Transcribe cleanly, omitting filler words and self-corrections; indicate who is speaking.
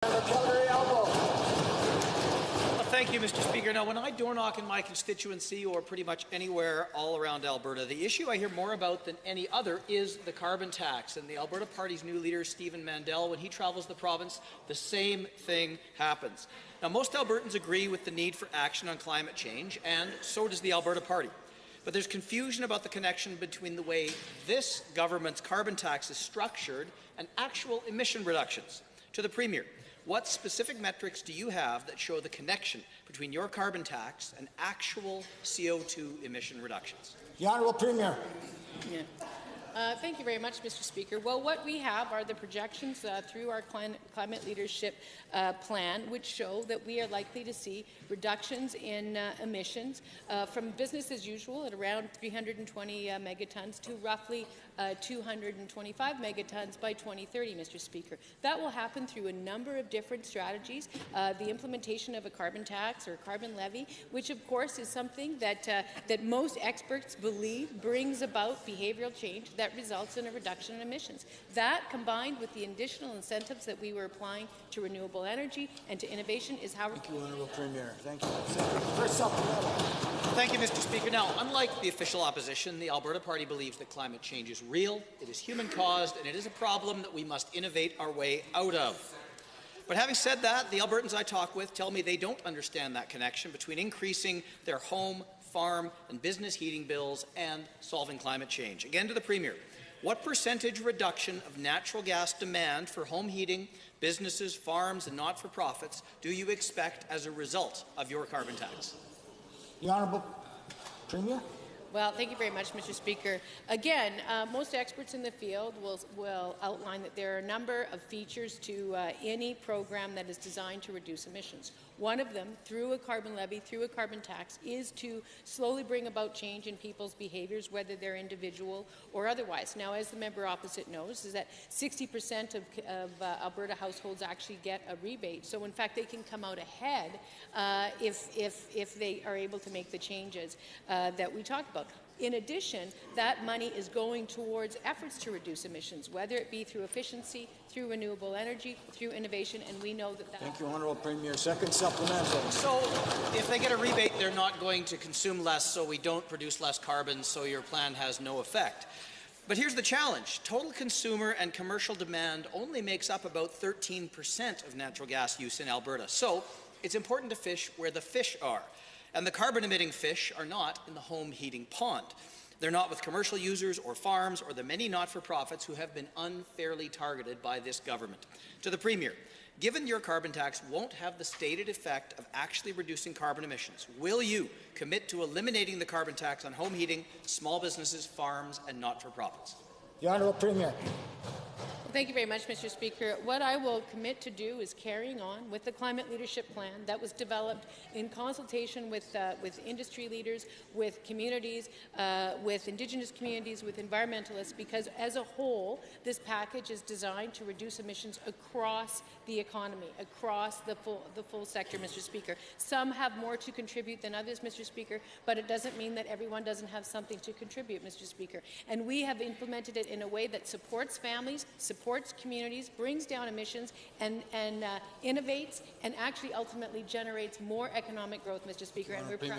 Speaker 1: Thank you, Mr. Speaker. Now, when I door knock in my constituency or pretty much anywhere all around Alberta, the issue I hear more about than any other is the carbon tax. And the Alberta Party's new leader, Stephen Mandel, when he travels the province, the same thing happens. Now, most Albertans agree with the need for action on climate change, and so does the Alberta Party. But there's confusion about the connection between the way this government's carbon tax is structured and actual emission reductions. To the Premier, what specific metrics do you have that show the connection between your carbon tax and actual CO2 emission reductions?
Speaker 2: The Honourable Premier.
Speaker 3: Yeah. Thank you very much, Mr. Speaker. Well, what we have are the projections through our climate leadership plan, which show that we are likely to see reductions in emissions from business as usual at around 320 megatons to roughly 225 megatons by 2030, Mr. Speaker. That will happen through a number of different strategies. The implementation of a carbon tax or carbon levy, which of course is something that, that most experts believe brings about behavioral change that results in a reduction in emissions. That, combined with the additional incentives that we were applying to renewable energy and to innovation, is how...
Speaker 2: Thank you, Honourable Premier. Thank you. First supplemental.
Speaker 1: Thank you, Mr. Speaker. Now, unlike the official opposition, the Alberta Party believes that climate change is real, it is human-caused, and it is a problem that we must innovate our way out of. But having said that, the Albertans I talk with tell me they don't understand that connection between increasing their home, farm, and business heating bills and solving climate change. Again, to the Premier, what percentage reduction of natural gas demand for home heating, businesses, farms, and not-for-profits do you expect as a result of your carbon tax?
Speaker 2: The Honourable Premier.
Speaker 3: Well, thank you very much, Mr. Speaker. Again, most experts in the field will outline that there are a number of features to any program that is designed to reduce emissions. One of them, through a carbon levy, through a carbon tax, is to slowly bring about change in people's behaviours, whether they're individual or otherwise. Now, as the member opposite knows, is that 60% of Alberta households actually get a rebate. So, in fact, they can come out ahead if they are able to make the changes that we talked about. In addition, that money is going towards efforts to reduce emissions, whether it be through efficiency, through renewable energy, through innovation, and we know that...
Speaker 2: Thank you, Honourable Premier. Second supplemental.
Speaker 1: So, if they get a rebate, they're not going to consume less, so we don't produce less carbon, so your plan has no effect. But here's the challenge. Total consumer and commercial demand only makes up about 13% of natural gas use in Alberta. So, it's important to fish where the fish are. And the carbon-emitting fish are not in the home heating pond. They're not with commercial users or farms or the many not-for-profits who have been unfairly targeted by this government. To the Premier, given your carbon tax won't have the stated effect of actually reducing carbon emissions, will you commit to eliminating the carbon tax on home heating, small businesses, farms, and not-for-profits?
Speaker 2: The Honourable Premier.
Speaker 3: Thank you very much, Mr. Speaker. What I will commit to do is carrying on with the climate leadership plan that was developed in consultation with industry leaders, with communities, with Indigenous communities, with environmentalists, because as a whole, this package is designed to reduce emissions across the economy, across the full sector, Mr. Speaker. Some have more to contribute than others, Mr. Speaker, but it doesn't mean that everyone doesn't have something to contribute, Mr. Speaker. And we have implemented it in a way that supports families, supports communities, brings down emissions, and innovates, and actually ultimately generates more economic growth, Mr. Speaker. And we're proud.